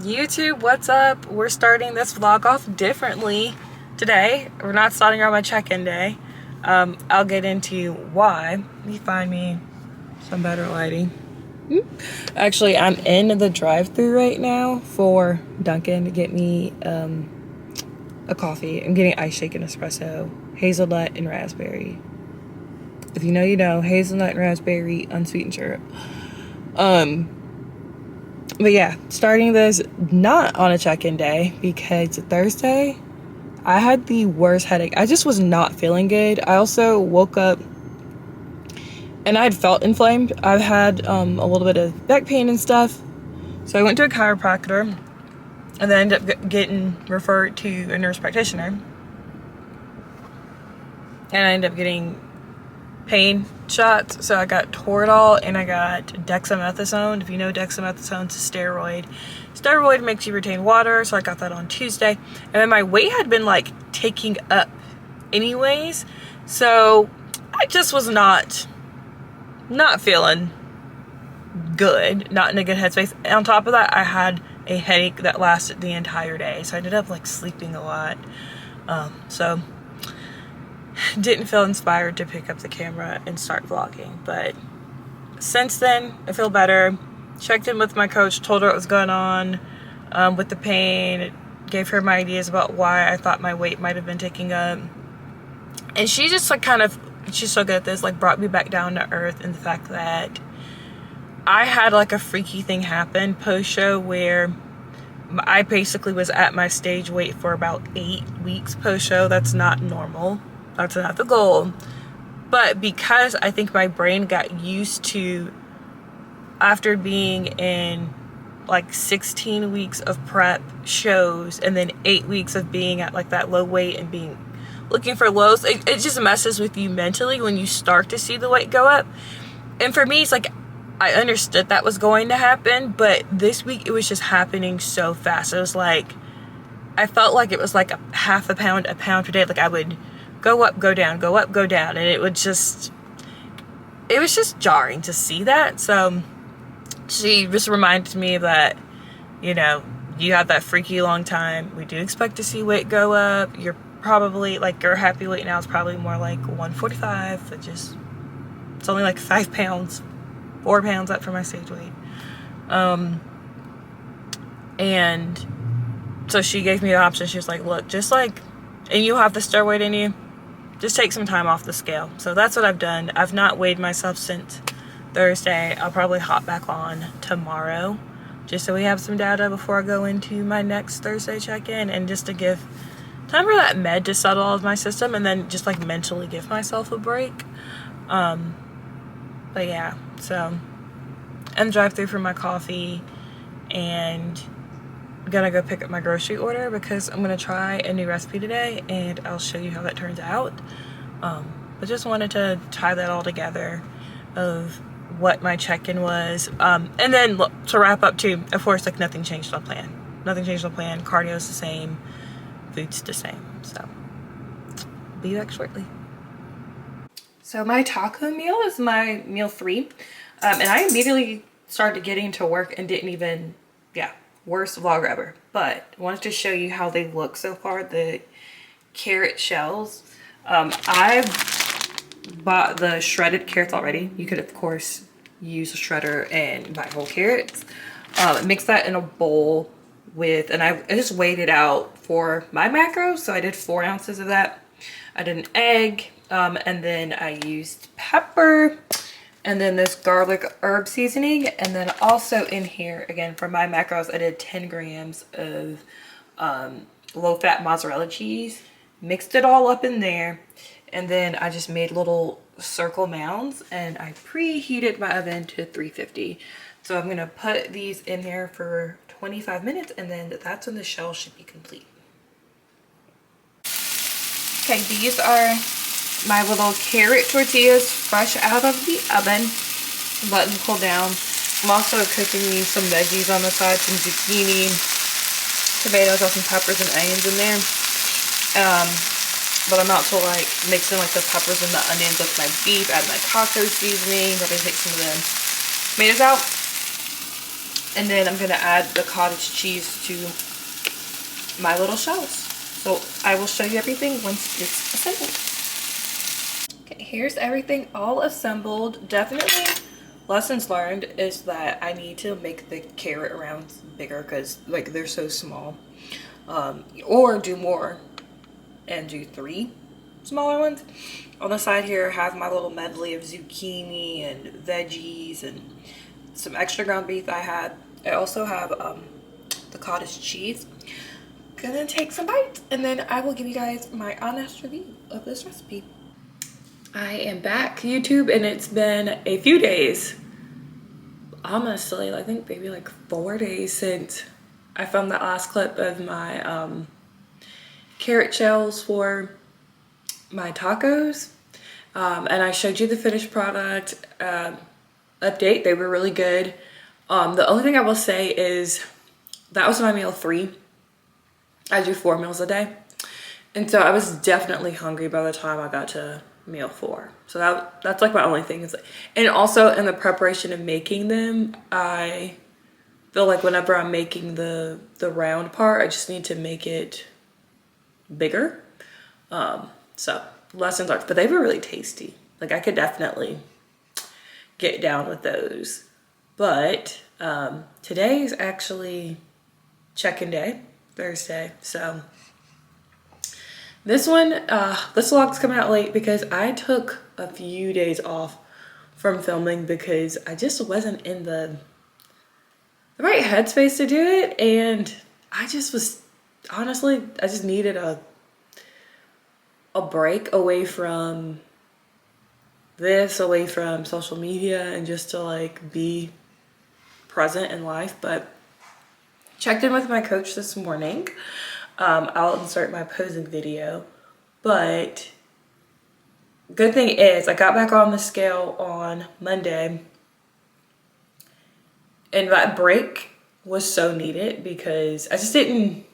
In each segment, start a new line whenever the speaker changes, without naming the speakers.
YouTube, what's up? We're starting this vlog off differently today. We're not starting on my check-in day. I'll get into why. Let me find me some better lighting. Actually, I'm in the drive-thru right now for Dunkin' to get me a coffee. I'm getting iced shaken espresso, hazelnut and raspberry. If you know, you know. Hazelnut and raspberry, unsweetened syrup. But yeah, starting this not on a check-in day because Thursday I had the worst headache. I just was not feeling good. I also woke up and I had felt inflamed. I've had a little bit of back pain and stuff. So I went to a chiropractor and then ended up getting referred to a nurse practitioner. And I ended up getting pain shots. So I got Toradol and I got dexamethasone. If you know, dexamethasone's a steroid. Steroid makes you retain water, so I got that on Tuesday. And then my weight had been like ticking up anyways. So I just was not feeling good, not in a good headspace. And on top of that, I had a headache that lasted the entire day. So I ended up like sleeping a lot. So didn't feel inspired to pick up the camera and start vlogging, but since then I feel better. Checked in with my coach, told her what was going on with the pain, gave her my ideas about why I thought my weight might have been ticking up, and she just like she's so good at this, like brought me back down to earth in the fact that I had like a freaky thing happen post-show where I basically was at my stage weight for about 8 weeks post-show. That's not normal. That's not the goal. But because I think my brain got used to, after being in like 16 weeks of prep shows and then 8 weeks of being at like that low weight and looking for lows, it just messes with you mentally when you start to see the weight go up. And for me, it's like I understood that was going to happen, but this week it was just happening so fast. It was like I felt like it was like a half a pound per day. Like I would go up, go down, go up, go down. And it was just jarring to see that. So she just reminded me that, you know, you have that freaky long time. We do expect to see weight go up. You're probably, like, your happy weight now is probably more like 145, which is, it's only like 4 pounds up from my stage weight. And so she gave me the option. She was like, look, just like, and you have the steroid in you, just take some time off the scale. So that's what I've done. I've not weighed myself since Thursday. I'll probably hop back on tomorrow just so we have some data before I go into my next Thursday check-in, and just to give time for that med to settle out of my system and then just like mentally give myself a break. But yeah, so I'm drive-through for my coffee and gonna go pick up my grocery order because I'm gonna try a new recipe today and I'll show you how that turns out. But just wanted to tie that all together of what my check-in was. And then look, to wrap up too, of course, like nothing changed on plan. Nothing changed on plan. Cardio's the same. Food's the same. So be back shortly. So my taco meal is my meal 3. And I immediately started getting to work and didn't even, worst vlog ever, but I wanted to show you how they look so far. The carrot shells. I've bought the shredded carrots already. You could of course use a shredder and buy whole carrots. Mix that in a bowl with, and I just weighed it out for my macros, so I did 4 ounces of that. I did an egg, and then I used pepper, and then this garlic herb seasoning. And then also in here, again, for my macros, I did 10 grams of low-fat mozzarella cheese. Mixed it all up in there. And then I just made little circle mounds. And I preheated my oven to 350. So I'm going to put these in there for 25 minutes. And then that's when the shell should be complete. Okay, these are my little carrot tortillas fresh out of the oven. Let them cool down. I'm also cooking me some veggies on the side, some zucchini, tomatoes, got some peppers and onions in there. But I'm about to like mix in like the peppers and the onions with my beef, add my taco seasoning, probably take some of the tomatoes out. And then I'm gonna add the cottage cheese to my little shells. So I will show you everything once it's assembled. Okay, here's everything all assembled. Definitely lessons learned is that I need to make the carrot rounds bigger because like they're so small. Or do more and do 3 smaller ones. On the side here I have my little medley of zucchini and veggies and some extra ground beef I had. I also have the cottage cheese. Gonna take some bites and then I will give you guys my honest review of this recipe. I am back, YouTube, and it's been a few days. Honestly, I think maybe like 4 days since I filmed that last clip of my carrot shells for my tacos. And I showed you the finished product update. They were really good. The only thing I will say is that was my meal 3. I do 4 meals a day. And so I was definitely hungry by the time I got to meal 4. So that's like my only thing. Is and also in the preparation of making them, I feel like whenever I'm making the round part, I just need to make it bigger. So lessons learned, but they were really tasty. Like I could definitely get down with those. But today is actually check-in day, Thursday. So this vlog's coming out late because I took a few days off from filming because I just wasn't in the right headspace to do it. And I just was, honestly, I just needed a break away from this, away from social media, and just to like be present in life. But checked in with my coach this morning. I'll insert my posing video, but good thing is I got back on the scale on Monday, and that break was so needed because I just didn't,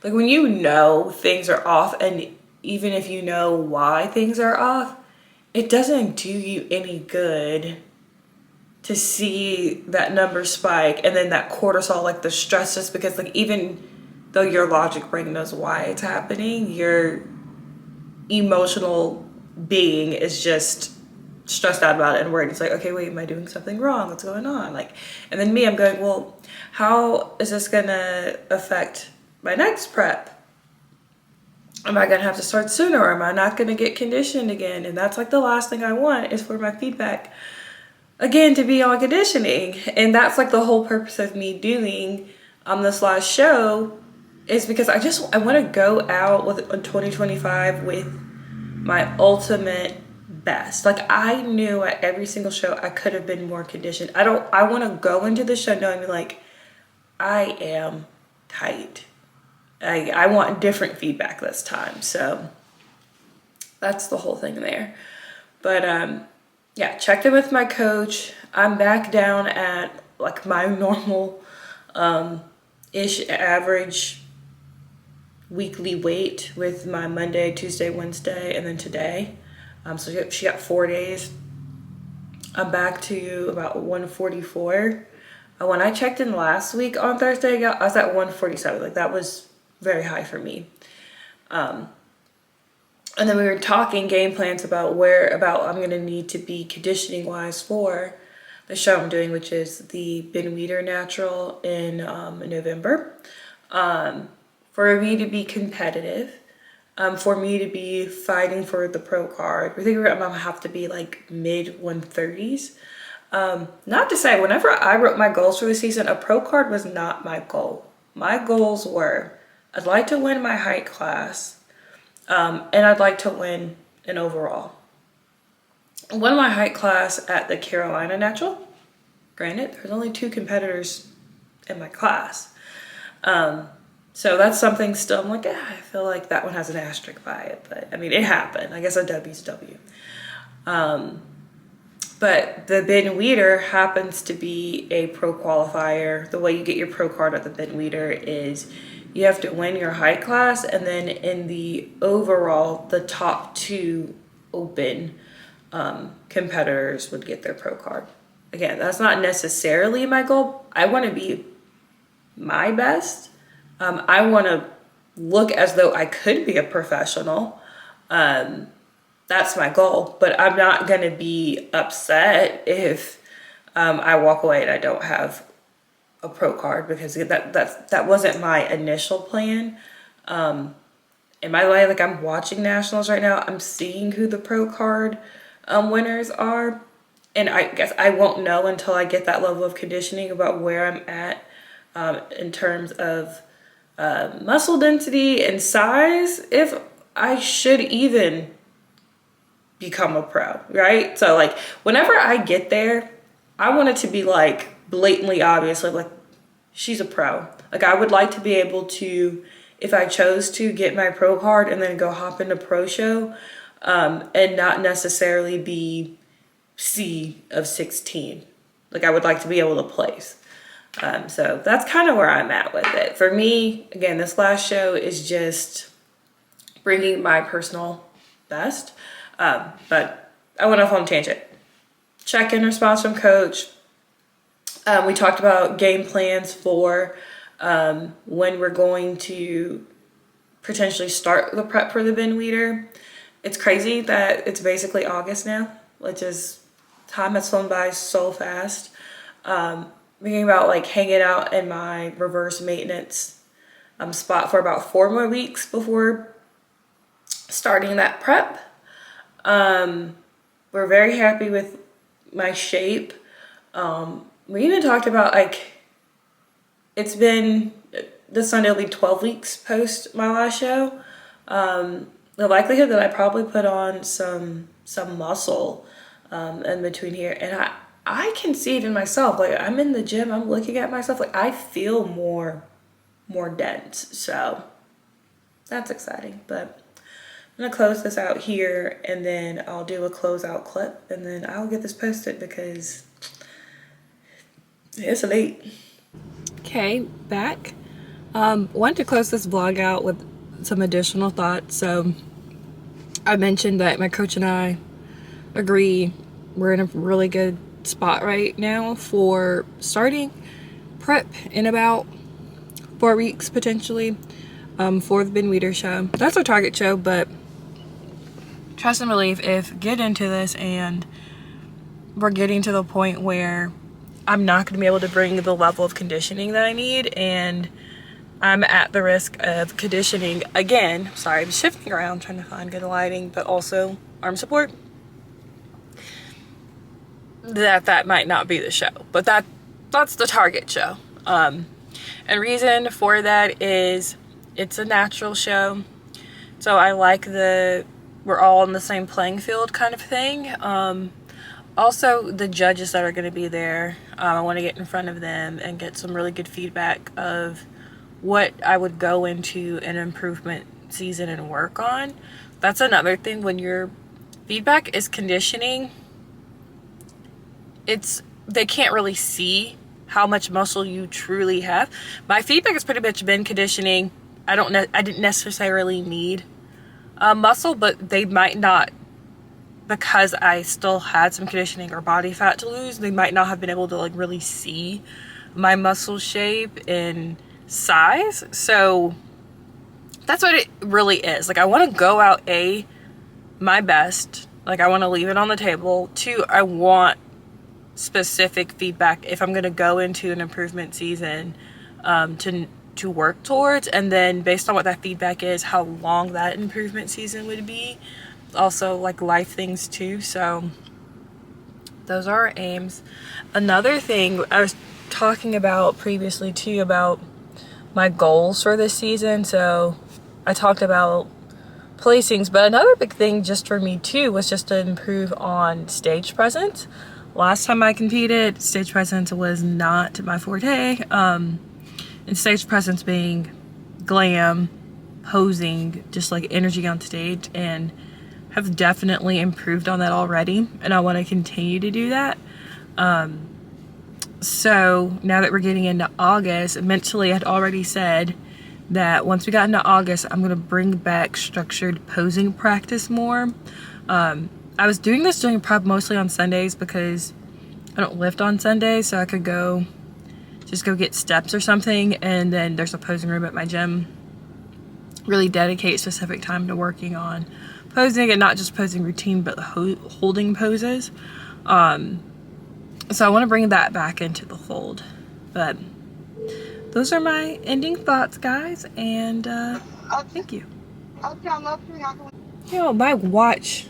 like when you know things are off, and even if you know why things are off, it doesn't do you any good to see that number spike and then that cortisol, like the stress, just because like even though your logic brain knows why it's happening, your emotional being is just stressed out about it and worried. It's like, okay, wait, am I doing something wrong? What's going on? Like, and then me, I'm going, well, how is this gonna affect my next prep? Am I gonna have to start sooner, or am I not gonna get conditioned again? And that's like the last thing I want is for my feedback again to be on conditioning. And that's like the whole purpose of me doing this last show, is because I want to go out with 2025 with my ultimate best. Like I knew at every single show I could have been more conditioned. I want to go into the show knowing like I am tight. I want different feedback this time. So that's the whole thing there. But yeah, checked in with my coach. I'm back down at like my normal ish average weekly weight with my Monday, Tuesday, Wednesday, and then today. So she got 4 days. I'm back to about 144. When I checked in last week on Thursday, I was at 147. Like that was very high for me. And then we were talking game plans about I'm going to need to be conditioning wise for the show I'm doing, which is the Ben Weider Natural in November. For me to be competitive, for me to be fighting for the pro card, I think I'm going to have to be like mid 130s. Not to say, whenever I wrote my goals for the season, a pro card was not my goal. My goals were, I'd like to win my height class, and I'd like to win an overall. I won my height class at the Carolina Natural. Granted, there's only 2 competitors in my class. So that's something still, I'm like, I feel like that one has an asterisk by it. But I mean, it happened. I guess a W's a W. But the Ben Weider happens to be a pro qualifier. The way you get your pro card at the Ben Weider is you have to win your height class, and then in the overall, the top 2 open competitors would get their pro card. Again, that's not necessarily my goal. I want to be my best. I want to look as though I could be a professional. That's my goal, but I'm not going to be upset if I walk away and I don't have a pro card, because that wasn't my initial plan. In my life, like, I'm watching nationals right now. I'm seeing who the pro card winners are, and I guess I won't know until I get that level of conditioning about where I'm at in terms of muscle density and size, if I should even become a pro, right? So like, whenever I get there, I want it to be like blatantly obvious, like she's a pro. Like, I would like to be able to, if I chose to, get my pro card and then go hop into pro show, and not necessarily be C of 16. Like, I would like to be able to place. So that's kind of where I'm at with it. For me, again, this last show is just bringing my personal best. But I went off on a tangent. Check-in response from coach. We talked about game plans for when we're going to potentially start the prep for the bin leader. It's crazy that it's basically August now, which is, time has flown by so fast. Thinking about like hanging out in my reverse maintenance spot for about 4 more weeks before starting that prep. We're very happy with my shape. We even talked about, like, it's been, this Sunday will be 12 weeks post my last show. The likelihood that I probably put on some muscle in between here, and I can see it in myself. Like, I'm in the gym, I'm looking at myself, like, I feel more dense. So that's exciting. But I'm gonna close this out here, and then I'll do a closeout clip, and then I'll get this posted because it's late. Okay, back. Wanted to close this vlog out with some additional thoughts. So I mentioned that my coach and I agree we're in a really good spot right now for starting prep in about 4 weeks potentially, for the bin weeder show. That's our target show, but trust and believe, if get into this and we're getting to the point where I'm not going to be able to bring the level of conditioning that I need, and I'm at the risk of conditioning again. Sorry, I'm shifting around trying to find good lighting, but also arm support. That might not be the show, but that's the target show. And reason for that is it's a natural show. So I like we're all on the same playing field kind of thing. Also, the judges that are going to be there, I want to get in front of them and get some really good feedback of what I would go into an improvement season and work on. That's another thing. When your feedback is conditioning, they can't really see how much muscle you truly have. My feedback has pretty much been conditioning. I didn't necessarily need muscle, but they might not, because I still had some conditioning or body fat to lose, they might not have been able to like really see my muscle shape and size. So that's what it really is. Like, I want to go out my best. Like, I want to leave it on the table. 2, I want specific feedback if I'm going to go into an improvement season to work towards, and then based on what that feedback is, how long that improvement season would be. Also, like, life things too. So those are our aims. Another thing I was talking about previously too, about my goals for this season. So I talked about placings, but another big thing just for me too was just to improve on stage presence. Last time I competed, stage presence was not my forte. And stage presence being glam, posing, just like energy on stage, and have definitely improved on that already, and I want to continue to do that. So now that we're getting into August, mentally I'd already said that once we got into August, I'm going to bring back structured posing practice more. I was doing this during prep mostly on Sundays because I don't lift on Sundays, so I could go just go get steps or something, and then there's a posing room at my gym. Really dedicate specific time to working on posing, and not just posing routine, but the holding poses. So I want to bring that back into the fold. But those are my ending thoughts, guys, and thank you. My watch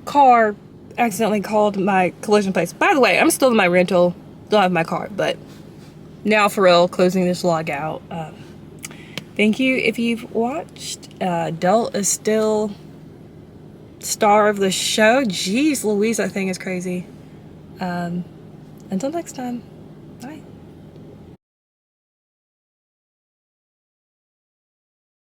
car accidentally called my collision place. By the way, I'm still in my rental, still have my car, but now for real, closing this vlog out. Thank you if you've watched. Delt is still star of the show. Jeez Louise, that thing is crazy. Until next time.